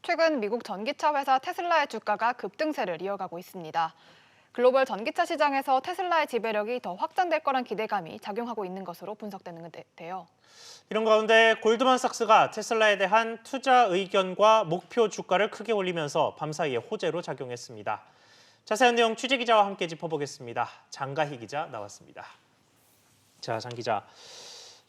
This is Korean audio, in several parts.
최근 미국 전기차 회사 테슬라의 주가가 급등세를 이어가고 있습니다. 글로벌 전기차 시장에서 테슬라의 지배력이 더 확장될 거란 기대감이 작용하고 있는 것으로 분석되는데요. 이런 가운데 골드만삭스가 테슬라에 대한 투자 의견과 목표 주가를 크게 올리면서 밤사이에 호재로 작용했습니다. 자세한 내용 취재기자와 함께 짚어보겠습니다. 장가희 기자 나왔습니다. 자, 장 기자.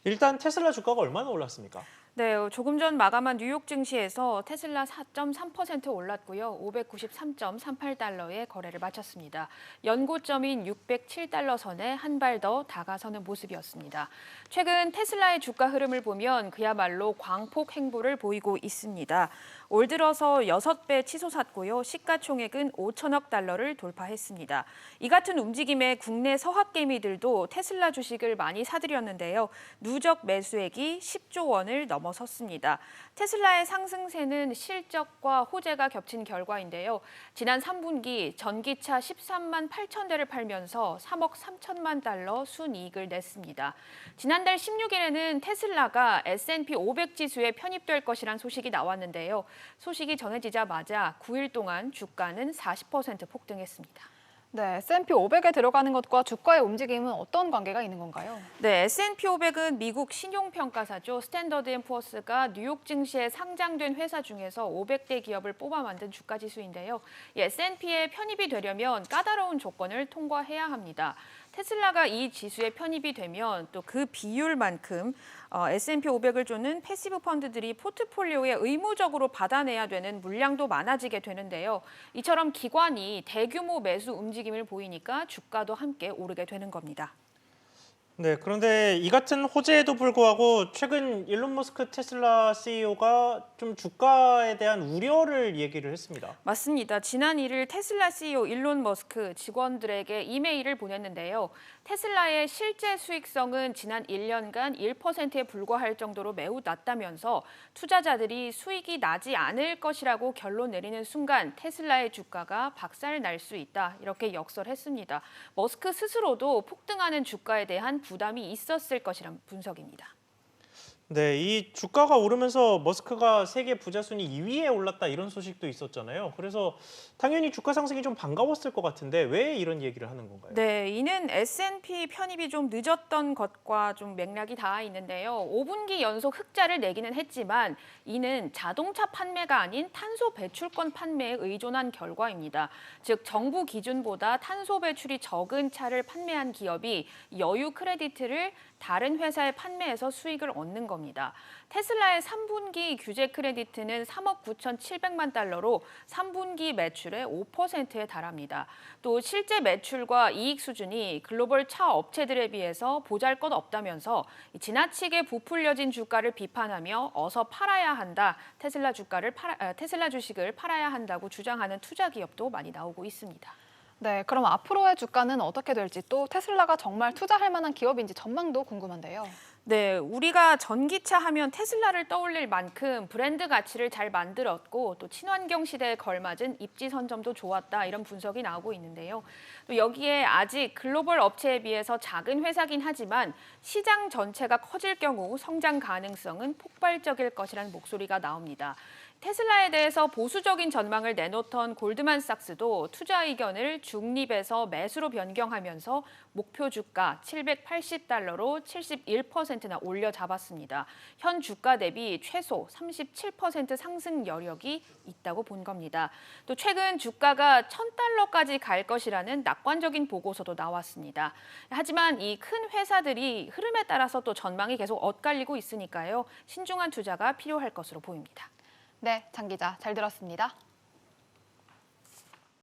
일단 테슬라 주가가 얼마나 올랐습니까? 네, 조금 전 마감한 뉴욕 증시에서 테슬라 4.3% 올랐고요. 593.38달러에 거래를 마쳤습니다. 연고점인 607달러 선에 한 발 더 다가서는 모습이었습니다. 최근 테슬라의 주가 흐름을 보면 그야말로 광폭 행보를 보이고 있습니다. 올 들어서 6배 치솟았고요. 시가총액은 5천억 달러를 돌파했습니다. 이 같은 움직임에 국내 서학개미들도 테슬라 주식을 많이 사들였는데요. 누적 매수액이 10조 원을 넘어섰습니다. 테슬라의 상승세는 실적과 호재가 겹친 결과인데요. 지난 3분기 전기차 13만 8천 대를 팔면서 3억 3천만 달러 순이익을 냈습니다. 지난달 16일에는 테슬라가 S&P 500 지수에 편입될 것이란 소식이 나왔는데요. 소식이 전해지자마자 9일 동안 주가는 40% 폭등했습니다. 네, S&P 500에 들어가는 것과 주가의 움직임은 어떤 관계가 있는 건가요? 네, S&P 500은 미국 신용평가사죠. 스탠더드앤푸어스가 뉴욕 증시에 상장된 회사 중에서 500대 기업을 뽑아 만든 주가 지수인데요. S&P에 편입이 되려면 까다로운 조건을 통과해야 합니다. 테슬라가 이 지수에 편입이 되면 또 그 비율만큼 S&P 500을 주는 패시브 펀드들이 포트폴리오에 의무적으로 받아내야 되는 물량도 많아지게 되는데요. 이처럼 기관이 대규모 매수 움직임을 보이니까 주가도 함께 오르게 되는 겁니다. 네, 그런데 이 같은 호재에도 불구하고 최근 일론 머스크 테슬라 CEO가 좀 주가에 대한 우려를 얘기를 했습니다. 맞습니다. 지난 1일 테슬라 CEO 일론 머스크 직원들에게 이메일을 보냈는데요. 테슬라의 실제 수익성은 지난 1년간 1%에 불과할 정도로 매우 낮다면서 투자자들이 수익이 나지 않을 것이라고 결론 내리는 순간 테슬라의 주가가 박살 날 수 있다. 이렇게 역설했습니다. 머스크 스스로도 폭등하는 주가에 대한 부담이 있었을 것이란 분석입니다. 네, 이 주가가 오르면서 머스크가 세계 부자 순위 2위에 올랐다 이런 소식도 있었잖아요. 그래서 당연히 주가 상승이 좀 반가웠을 것 같은데 왜 이런 얘기를 하는 건가요? 네, 이는 S&P 편입이 좀 늦었던 것과 좀 맥락이 닿아 있는데요. 5분기 연속 흑자를 내기는 했지만 이는 자동차 판매가 아닌 탄소 배출권 판매에 의존한 결과입니다. 즉 정부 기준보다 탄소 배출이 적은 차를 판매한 기업이 여유 크레디트를 다른 회사에 판매해서 수익을 얻는 겁니다. 테슬라의 3분기 규제 크레디트는 3억 9,700만 달러로 3분기 매출의 5%에 달합니다. 또 실제 매출과 이익 수준이 글로벌 차 업체들에 비해서 보잘것없다면서 지나치게 부풀려진 주가를 비판하며 어서 팔아야 한다, 테슬라 주식을 팔아야 한다고 주장하는 투자 기업도 많이 나오고 있습니다. 네, 그럼 앞으로의 주가는 어떻게 될지 또 테슬라가 정말 투자할 만한 기업인지 전망도 궁금한데요. 네, 우리가 전기차 하면 테슬라를 떠올릴 만큼 브랜드 가치를 잘 만들었고 또 친환경 시대에 걸맞은 입지 선점도 좋았다 이런 분석이 나오고 있는데요. 또 여기에 아직 글로벌 업체에 비해서 작은 회사긴 하지만 시장 전체가 커질 경우 성장 가능성은 폭발적일 것이라는 목소리가 나옵니다. 테슬라에 대해서 보수적인 전망을 내놓던 골드만삭스도 투자 의견을 중립에서 매수로 변경하면서 목표 주가 780달러로 71%나 올려 잡았습니다. 현 주가 대비 최소 37% 상승 여력이 있다고 본 겁니다. 또 최근 주가가 1,000달러까지 갈 것이라는 낙관적인 보고서도 나왔습니다. 하지만 이 큰 회사들이 흐름에 따라서 또 전망이 계속 엇갈리고 있으니까요. 신중한 투자가 필요할 것으로 보입니다. 네, 장 기자 잘 들었습니다.